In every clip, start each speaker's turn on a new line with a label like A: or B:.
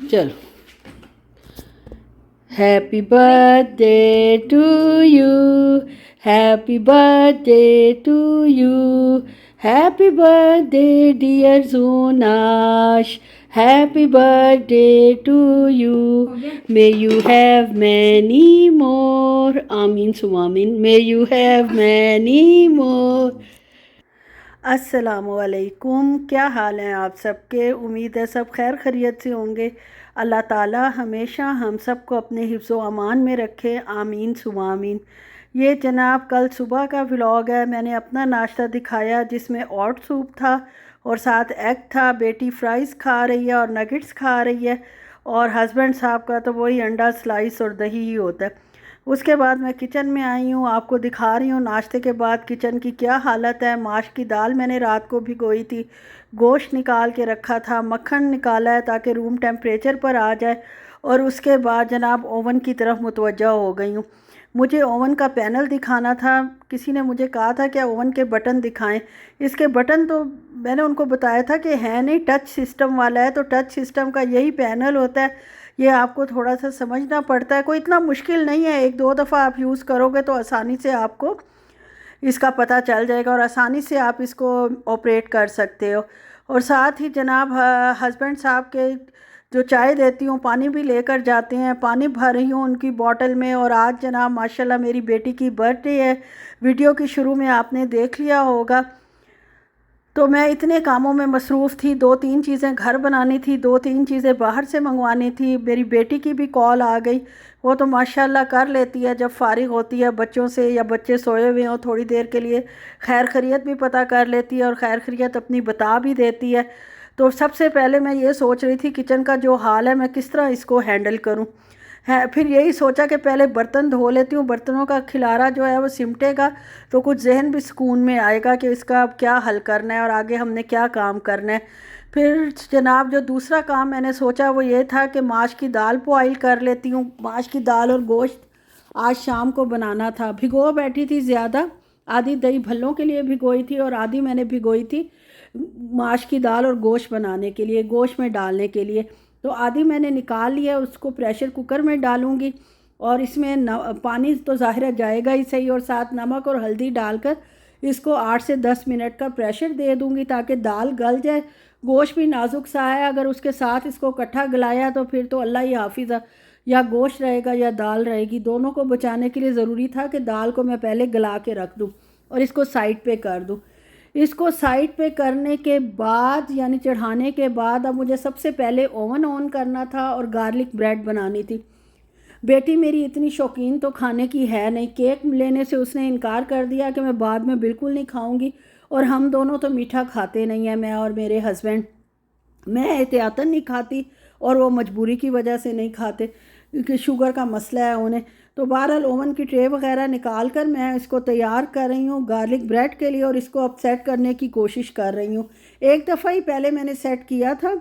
A: चलो। Happy birthday to you, happy birthday to you, happy birthday dear जोनाश, happy birthday to you, may you have many more, आमीन सुमामीन, may you have many more. अस्सलामुअलैकुम, क्या हाल हैं आप सबके। उम्मीद है सब खैर खैरियत से होंगे। अल्लाह ताला हमेशा हम सबको अपने हिफ्ज़ व अमान में रखे, आमीन सुमा आमीन। ये जनाब कल सुबह का व्लॉग है। मैंने अपना नाश्ता दिखाया जिसमें ओट सूप था और साथ एग था। बेटी फ्राइज़ खा रही है और नगेट्स खा रही है, और हस्बैंड साहब का तो वही अंडा स्लाइस और दही ही होता है। उसके बाद मैं किचन में आई हूँ, आपको दिखा रही हूँ नाश्ते के बाद किचन की क्या हालत है। माश की दाल मैंने रात को भिगोई थी, गोश्त निकाल के रखा था, मक्खन निकाला है ताकि रूम टेम्परेचर पर आ जाए। और उसके बाद जनाब ओवन की तरफ मुतवज्जा हो गई हूँ। मुझे ओवन का पैनल दिखाना था। किसी ने मुझे कहा था कि ओवन के बटन दिखाएं। इसके बटन तो मैंने उनको बताया था कि है नहीं, टच सिस्टम वाला है। तो टच सिस्टम का यही पैनल होता है। ये आपको थोड़ा सा समझना पड़ता है, कोई इतना मुश्किल नहीं है। एक दो दफ़ा आप यूज़ करोगे तो आसानी से आपको इसका पता चल जाएगा और आसानी से आप इसको ऑपरेट कर सकते हो। और साथ ही जनाब हस्बैंड साहब के जो चाय देती हूँ पानी भी लेकर जाते हैं, पानी भर रही हूँ उनकी बोतल में। और आज जनाब माशाल्लाह मेरी बेटी की बर्थडे है। वीडियो की शुरू में आपने देख लिया होगा। तो मैं इतने कामों में मसरूफ़ थी, दो तीन चीज़ें घर बनानी थी, दो तीन चीज़ें बाहर से मंगवानी थी। मेरी बेटी की भी कॉल आ गई। वो तो माशाल्लाह कर लेती है जब फ़ारिग होती है बच्चों से, या बच्चे सोए हुए हों थोड़ी देर के लिए खैर खैरियत भी पता कर लेती है और खैर खैरियत अपनी बता भी देती है। तो सबसे पहले मैं ये सोच रही थी किचन का जो हाल है मैं किस तरह इसको हैंडल करूँ है। फिर यही सोचा कि पहले बर्तन धो लेती हूँ, बर्तनों का खिलारा जो है वो सिमटेगा तो कुछ जहन भी सुकून में आएगा कि इसका अब क्या हल करना है और आगे हमने क्या काम करना है। फिर जनाब जो दूसरा काम मैंने सोचा वो ये था कि माश की दाल बॉयल कर लेती हूँ। माश की दाल और गोश्त आज शाम को बनाना था। भिगो बैठी थी ज़्यादा, आधी दही भल्लों के लिए भिगोई थी और आधी मैंने भिगोई थी माश की दाल और गोश्त बनाने के लिए, गोश्त में डालने के लिए। तो आधी मैंने निकाल लिया, उसको प्रेशर कुकर में डालूंगी। और इसमें पानी तो ज़ाहिर जाएगा ही सही, और साथ नमक और हल्दी डालकर इसको 8 से 10 मिनट का प्रेशर दे दूंगी ताकि दाल गल जाए। गोश्त भी नाजुक सा है, अगर उसके साथ इसको इकट्ठा गलाया तो फिर तो अल्लाह ही हाफिज़, या गोश्त रहेगा या दाल रहेगी। दोनों को बचाने के लिए ज़रूरी था कि दाल को मैं पहले गला के रख दूँ और इसको साइड पे कर दूँ। इसको साइड पे करने के बाद यानी चढ़ाने के बाद अब मुझे सबसे पहले ओवन ऑन करना था और गार्लिक ब्रेड बनानी थी। बेटी मेरी इतनी शौकीन तो खाने की है नहीं, केक लेने से उसने इनकार कर दिया कि मैं बाद में बिल्कुल नहीं खाऊंगी। और हम दोनों तो मीठा खाते नहीं हैं, मैं और मेरे हस्बैंड। मैं एहतियातन नहीं खाती और वो मजबूरी की वजह से नहीं खाते क्योंकि शुगर का मसला है उन्हें। तो बहरहाल ओवन की ट्रे वगैरह निकाल कर मैं इसको तैयार कर रही हूँ गार्लिक ब्रेड के लिए, और इसको अब सेट करने की कोशिश कर रही हूँ। एक दफ़ा ही पहले मैंने सेट किया था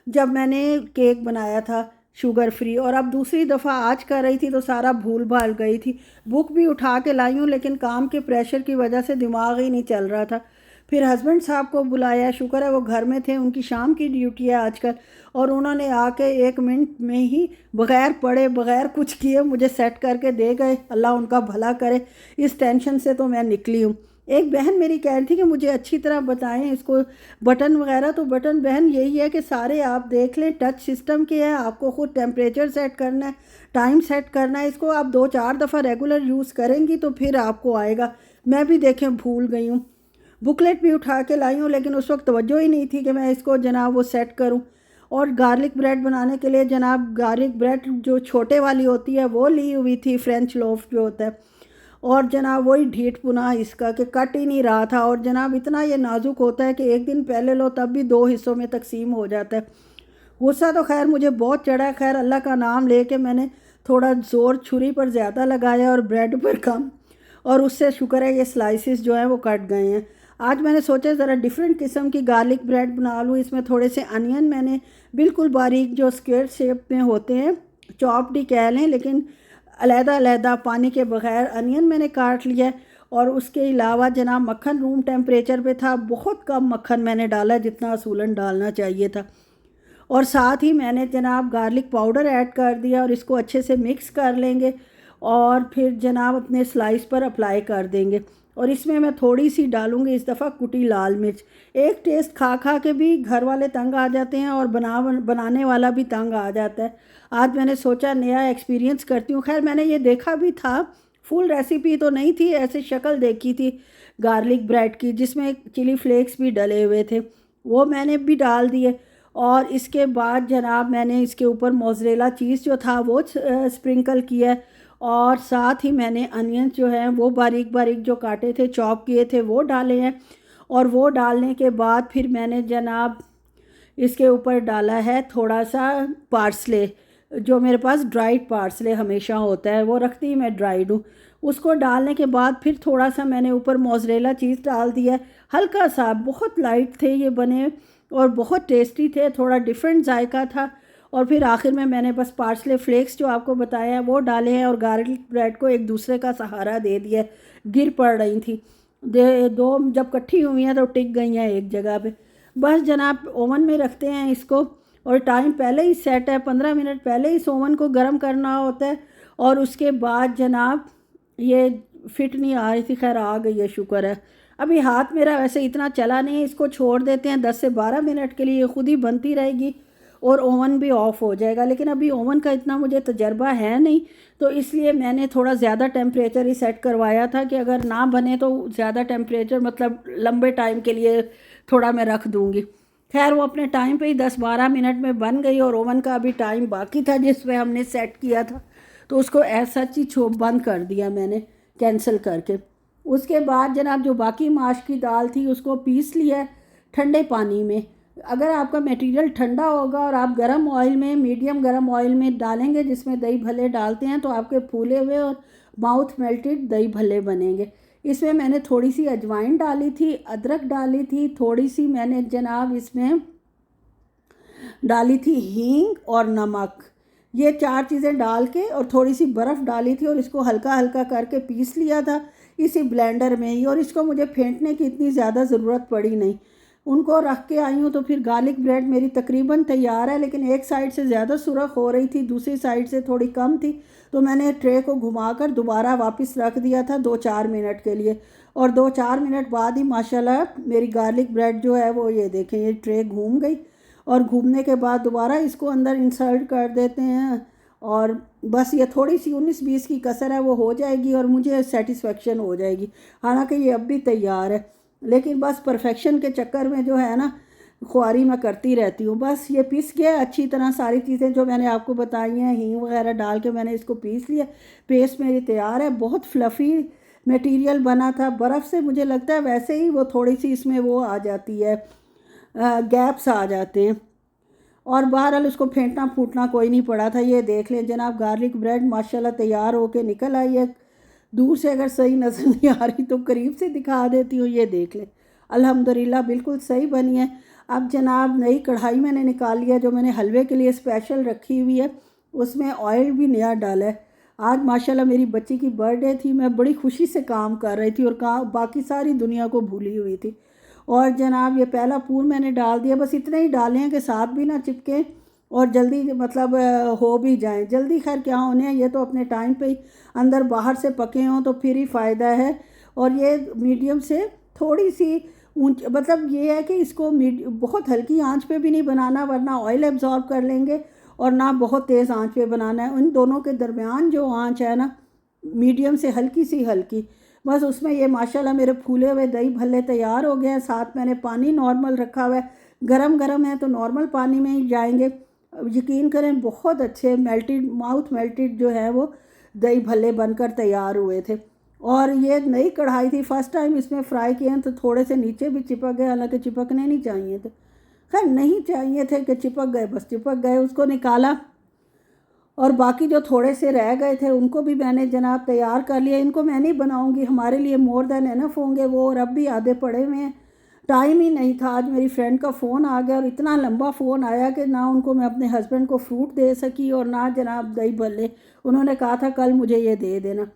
A: जब मैंने केक बनाया था शुगर फ्री, और अब दूसरी दफ़ा आज कर रही थी तो सारा भूल भाल गई थी। बुक भी उठा के लाई हूँ लेकिन काम के प्रेशर की वजह से दिमाग ही नहीं चल रहा था। फिर हस्बैंड साहब को बुलाया, शुक्र है वो घर में थे, उनकी शाम की ड्यूटी है आजकल, और उन्होंने आके 1 मिनट में ही बग़ैर पढ़े बग़ैर कुछ किए मुझे सेट करके दे गए। अल्लाह उनका भला करे। इस टेंशन से तो मैं निकली हूँ। एक बहन मेरी कह रही थी कि मुझे अच्छी तरह बताएं इसको बटन वगैरह। तो बटन बहन यही है कि सारे आप देख लें, टच सिस्टम के हैं, आपको ख़ुद टेम्परेचर सेट करना है, टाइम सेट करना है। इसको आप 2-4 दफ़ा रेगुलर यूज़ करेंगी तो फिर आपको आएगा। मैं भी देखें भूल गई हूँ, बुकलेट भी उठा के लाई हूँ लेकिन उस वक्त तवज्जो ही नहीं थी कि मैं इसको जनाब वो सेट करूँ। और गार्लिक ब्रेड बनाने के लिए जनाब गार्लिक ब्रेड जो छोटे वाली होती है वो ली हुई थी, फ्रेंच लोफ जो होता है, और जनाब वही ढीठ पुना इसका कि कट ही नहीं रहा था। और जनाब इतना ये नाजुक होता है कि एक दिन पहले लो तब भी 2 हिस्सों में तकसीम हो जाता है। गुस्सा तो खैर मुझे बहुत चढ़ा है, खैर अल्लाह का नाम लेके मैंने थोड़ा ज़ोर छुरी पर ज़्यादा लगाया और ब्रेड पर कम, और उससे शुक्र है ये स्लाइसिस जो हैं वो कट गए हैं। आज मैंने सोचा ज़रा डिफरेंट किस्म की गार्लिक ब्रेड बना लूँ। इसमें थोड़े से अनियन मैंने बिल्कुल बारीक जो स्क्वायर शेप में होते हैं, चॉप्ड ही कह लें, लेकिन अलहदा पानी के बग़ैर अनियन मैंने काट लिया है। और उसके अलावा जनाब मक्खन रूम टेम्परेचर पे था, बहुत कम मक्खन मैंने डाला जितना असूलन डालना चाहिए था। और साथ ही मैंने जनाब गार्लिक पाउडर ऐड कर दिया और इसको अच्छे से मिक्स कर लेंगे और फिर जनाब अपने स्लाइस पर अप्लाई कर देंगे। और इसमें मैं थोड़ी सी डालूँगी इस दफ़ा कुटी लाल मिर्च। एक टेस्ट खा खा के भी घर वाले तंग आ जाते हैं और बनाने वाला भी तंग आ जाता है। आज मैंने सोचा नया एक्सपीरियंस करती हूँ। खैर मैंने ये देखा भी था, फुल रेसिपी तो नहीं थी, ऐसे शक्ल देखी थी गार्लिक ब्रेड की जिसमें चिली फ्लेक्स भी डले हुए थे, वो मैंने भी डाल दिए। और इसके बाद जनाब मैंने इसके ऊपर मोज़रेला चीज़ जो था वो स्प्रिंकल किया और साथ ही मैंने अनियन जो है वो बारीक बारीक जो काटे थे, चॉप किए थे, वो डाले हैं। और वो डालने के बाद फिर मैंने जनाब इसके ऊपर डाला है थोड़ा सा पार्सले, जो मेरे पास ड्राइड पार्सले हमेशा होता है, वो रखती ही मैं ड्राइड हूँ। उसको डालने के बाद फिर थोड़ा सा मैंने ऊपर मोज़रेला चीज़ डाल दिया। हल्का सा, बहुत लाइट थे ये बने और बहुत टेस्टी थे, थोड़ा डिफरेंट जायका था। और फिर आखिर में मैंने बस पार्सले फ्लेक्स जो आपको बताया है वो डाले हैं और गार्लिक ब्रेड को एक दूसरे का सहारा दे दिया, गिर पड़ रही थी दो जब इकट्ठी हुई हैं तो टिक गई हैं एक जगह पे। बस जनाब ओवन में रखते हैं इसको और टाइम पहले ही सेट है, 15 मिनट पहले ही इस ओवन को गर्म करना होता है। और उसके बाद जनाब ये फिट नहीं आ रही थी, खैर आ गई है, शुक्र है। अभी हाथ मेरा वैसे इतना चला नहीं है, इसको छोड़ देते हैं 10 से 12 मिनट के लिए, ये खुद ही बनती रहेगी और ओवन भी ऑफ़ हो जाएगा। लेकिन अभी ओवन का इतना मुझे तजर्बा है नहीं, तो इसलिए मैंने थोड़ा ज़्यादा टेम्परेचर ही सेट करवाया था कि अगर ना बने तो ज़्यादा टेम्परेचर मतलब लंबे टाइम के लिए थोड़ा मैं रख दूँगी। खैर वो अपने टाइम पे ही 10-12 मिनट में बन गई और ओवन का अभी टाइम बाकी था जिस पे हमने सेट किया था, तो उसको ऐसा ही बंद कर दिया मैंने कैंसिल करके। उसके बाद जनाब जो बाकी माश की दाल थी उसको पीस लिया ठंडे पानी में। अगर आपका मटेरियल ठंडा होगा और आप गरम ऑयल में, मीडियम गरम ऑयल में डालेंगे जिसमें दही भल्ले डालते हैं, तो आपके फूले हुए और माउथ मेल्टेड दही भल्ले बनेंगे। इसमें मैंने थोड़ी सी अजवाइन डाली थी, अदरक डाली थी, थोड़ी सी मैंने जनाब इसमें डाली थी हींग और नमक, ये 4 चीज़ें डाल के और थोड़ी सी बर्फ़ डाली थी और इसको हल्का हल्का करके पीस लिया था इसी ब्लेंडर में ही। और इसको मुझे फेंटने की इतनी ज़्यादा ज़रूरत पड़ी नहीं। उनको रख के आई हूँ तो फिर गार्लिक ब्रेड मेरी तकरीबन तैयार है, लेकिन एक साइड से ज़्यादा सुरख हो रही थी, दूसरी साइड से थोड़ी कम थी, तो मैंने ट्रे को घुमाकर दोबारा वापस रख दिया था 2-4 मिनट के लिए। और 2-4 मिनट बाद ही माशाल्लाह मेरी गार्लिक ब्रेड जो है वो, ये देखें, ये ट्रे घूम गई। और घूमने के बाद दोबारा इसको अंदर इंसर्ट कर देते हैं और बस ये थोड़ी सी 19-20 की कसर है, वो हो जाएगी और मुझे सेटिस्फेक्शन हो जाएगी। हालांकि ये अब भी तैयार है, लेकिन बस परफेक्शन के चक्कर में जो है ना, ख्वारी मैं करती रहती हूँ। बस ये पीस गया अच्छी तरह, सारी चीज़ें जो मैंने आपको बताई हैं, हींग वगैरह डाल के मैंने इसको पीस लिया। पेस्ट मेरी तैयार है। बहुत फ्लफ़ी मटेरियल बना था, बर्फ़ से मुझे लगता है वैसे ही वो थोड़ी सी इसमें वो आ जाती है, गैप्स आ जाते हैं। और बहरहाल उसको फेंटना फूटना कोई नहीं पड़ा था। ये देख लें जनाब, गार्लिक ब्रेड माशाल्लाह तैयार होके निकल आई है। दूर से अगर सही नज़र नहीं आ रही तो करीब से दिखा देती हूँ। ये देख लें, अल्हम्दुलिल्लाह बिल्कुल सही बनी है। अब जनाब नई कढ़ाई मैंने निकाल लिया जो मैंने हलवे के लिए स्पेशल रखी हुई है, उसमें ऑयल भी नया डाला है। आज माशाल्लाह मेरी बच्ची की बर्थडे थी, मैं बड़ी खुशी से काम कर रही थी और बाकी सारी दुनिया को भूली हुई थी। और जनाब ये पहला पूर मैंने डाल दिया, बस इतने ही डाले हैं कि साथ भी ना चिपके और जल्दी मतलब हो भी जाएं। जल्दी खैर क्या होने हैं, ये तो अपने टाइम पे ही अंदर बाहर से पके हों तो फिर ही फ़ायदा है। और ये मीडियम से थोड़ी सी ऊंच, मतलब ये है कि इसको बहुत हल्की आंच पे भी नहीं बनाना वरना ऑयल एब्जॉर्ब कर लेंगे, और ना बहुत तेज़ आंच पे बनाना है। उन दोनों के दरमियान जो आंच है ना, मीडियम से हल्की सी हल्की, बस उसमें ये माशाल्लाह मेरे फूले हुए दही भल्ले तैयार हो गए हैं। साथ मैंने पानी नॉर्मल रखा हुआ है, गरम गरम है तो नॉर्मल पानी में ही जाएंगे। यकीन करें बहुत अच्छे मेल्टेड, माउथ मेल्टेड जो है वो दही भल्ले बनकर तैयार हुए थे। और ये नई कढ़ाई थी, फर्स्ट टाइम इसमें फ्राई किए हैं तो थोड़े से नीचे भी चिपक गए, हालांकि चिपकने नहीं चाहिए थे, खैर नहीं चाहिए थे कि चिपक गए, बस चिपक गए। उसको निकाला और बाकी जो थोड़े से रह गए थे उनको भी मैंने जनाब तैयार कर लिया। इनको मैं नहीं बनाऊंगी, हमारे लिए मोर देन एनफ होंगे वो, और अब भी आधे पड़े हुए हैं। टाइम ही नहीं था। आज मेरी फ्रेंड का फ़ोन आ गया और इतना लंबा फ़ोन आया कि ना उनको मैं अपने हस्बैंड को फ्रूट दे सकी और ना जनाब दही भल्ले। उन्होंने कहा था कल मुझे ये दे देना।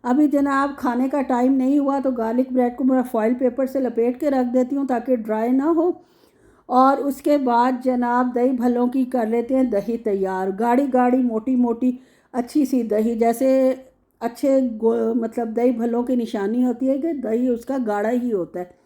A: अभी जनाब खाने का टाइम नहीं हुआ तो गार्लिक ब्रेड को मैं फॉइल पेपर से लपेट के रख देती हूँ ताकि ड्राई ना हो। और उसके बाद जनाब दही भल्लों की कर लेते हैं दही तैयार। गाढ़ी गाढ़ी मोटी मोटी अच्छी सी दही, जैसे मतलब दही भल्लों की निशानी होती है कि दही उसका गाढ़ा ही होता है।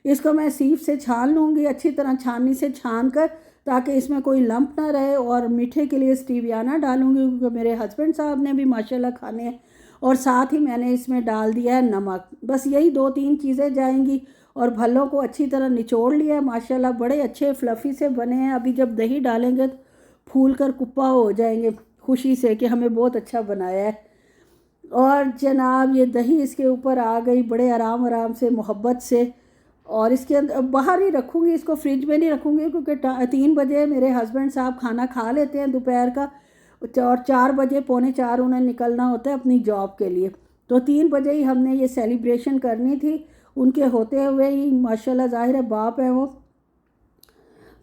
A: इसको मैं सीप से छान लूँगी, अच्छी तरह छाननी से छान कर, ताकि इसमें कोई लंप ना रहे। और मीठे के लिए स्टीवियाना डालूँगी क्योंकि मेरे हस्बैंड साहब ने भी माशाल्लाह खाने हैं। और साथ ही मैंने इसमें डाल दिया है नमक। बस यही 2-3 चीज़ें जाएंगी। और भल्लों को अच्छी तरह निचोड़ लिया है, माशाल्लाह बड़े अच्छे फ्लफ़ी से बने हैं। अभी जब दही डालेंगे तो फूल कर कुप्पा हो जाएंगे खुशी से कि हमें बहुत अच्छा बनाया है। और जनाब ये दही इसके ऊपर आ गई बड़े आराम आराम से, मोहब्बत से। और इसके अंदर बाहर ही रखूँगी, इसको फ्रिज में नहीं रखूँगी क्योंकि 3 बजे मेरे हस्बैंड साहब खाना खा लेते हैं दोपहर का। और 4 बजे, पौने 4 उन्हें निकलना होता है अपनी जॉब के लिए। तो 3 बजे ही हमने ये सेलिब्रेशन करनी थी, उनके होते हुए ही। माशाल्लाह ज़ाहिर है बाप है वो।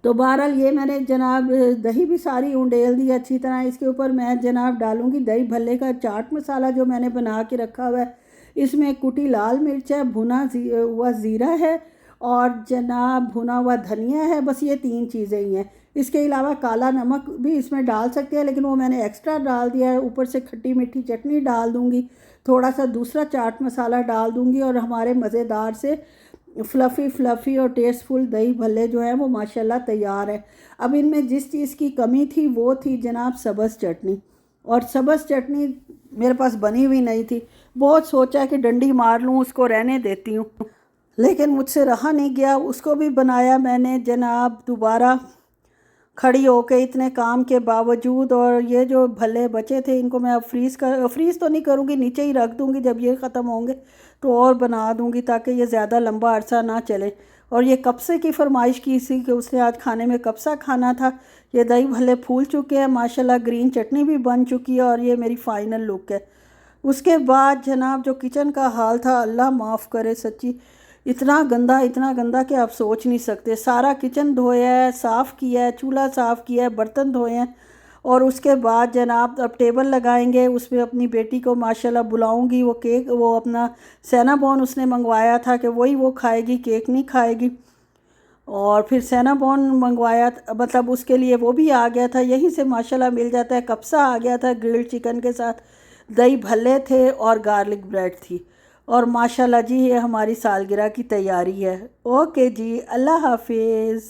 A: तो बहरहाल ये मैंने जनाब दही भी सारी उंडेल दी अच्छी तरह। इसके ऊपर मैं जनाब डालूँगी दही भल्ले का चाट मसाला जो मैंने बना के रखा हुआ है। इसमें कुटी लाल मिर्च है, भुना हुआ ज़ीरा है, और जनाब भुना हुआ धनिया है। बस ये 3 चीज़ें ही हैं। इसके अलावा काला नमक भी इसमें डाल सकते हैं, लेकिन वो मैंने एक्स्ट्रा डाल दिया है। ऊपर से खट्टी मीठी चटनी डाल दूँगी, थोड़ा सा दूसरा चाट मसाला डाल दूँगी, और हमारे मज़ेदार से फ़्लफ़ी और टेस्टफुल दही भल्ले जो हैं वो माशाल्लाह तैयार है। अब इनमें जिस चीज़ की कमी थी वो थी जनाब सब्ज़ चटनी। और सब्ज़ चटनी मेरे पास बनी हुई नहीं थी। बहुत सोचा कि डंडी मार लूँ, उसको रहने देती हूँ, लेकिन मुझसे रहा नहीं गया। उसको भी बनाया मैंने जनाब दोबारा खड़ी होके इतने काम के बावजूद। और ये जो भल्ले बचे थे इनको मैं अब फ्रीज़ तो नहीं करूँगी, नीचे ही रख दूँगी। जब ये ख़त्म होंगे तो और बना दूँगी ताकि ये ज़्यादा लंबा अरसा ना चले। और ये कब्से की फरमाइश की थी कि उसने आज खाने में कब्सा खाना था। ये दही भल्ले फूल चुके हैं माशाल्लाह, ग्रीन चटनी भी बन चुकी है, और ये मेरी फ़ाइनल लुक है। उसके बाद जनाब जो किचन का हाल था, अल्लाह माफ़ करे सच्ची, इतना गंदा कि आप सोच नहीं सकते। सारा किचन धोया है, साफ़ किया है, चूल्हा साफ़ किया है, बर्तन धोए हैं। और उसके बाद जनाब अब टेबल लगाएंगे, उसमें अपनी बेटी को माशाल्लाह बुलाऊंगी। वो अपना सैनाबॉन उसने मंगवाया था कि वही वो खाएगी, केक नहीं खाएगी। और फिर सैनाबॉन मंगवाया, मतलब उसके लिए वो भी आ गया था, यहीं से माशाल्लाह मिल जाता है। कब्सा आ गया था ग्रिल्ड चिकन के साथ, दही भल्ले थे और गार्लिक ब्रेड थी। और माशाल्लाह जी ये हमारी सालगिरह की तैयारी है। ओके जी, अल्लाह हाफिज़।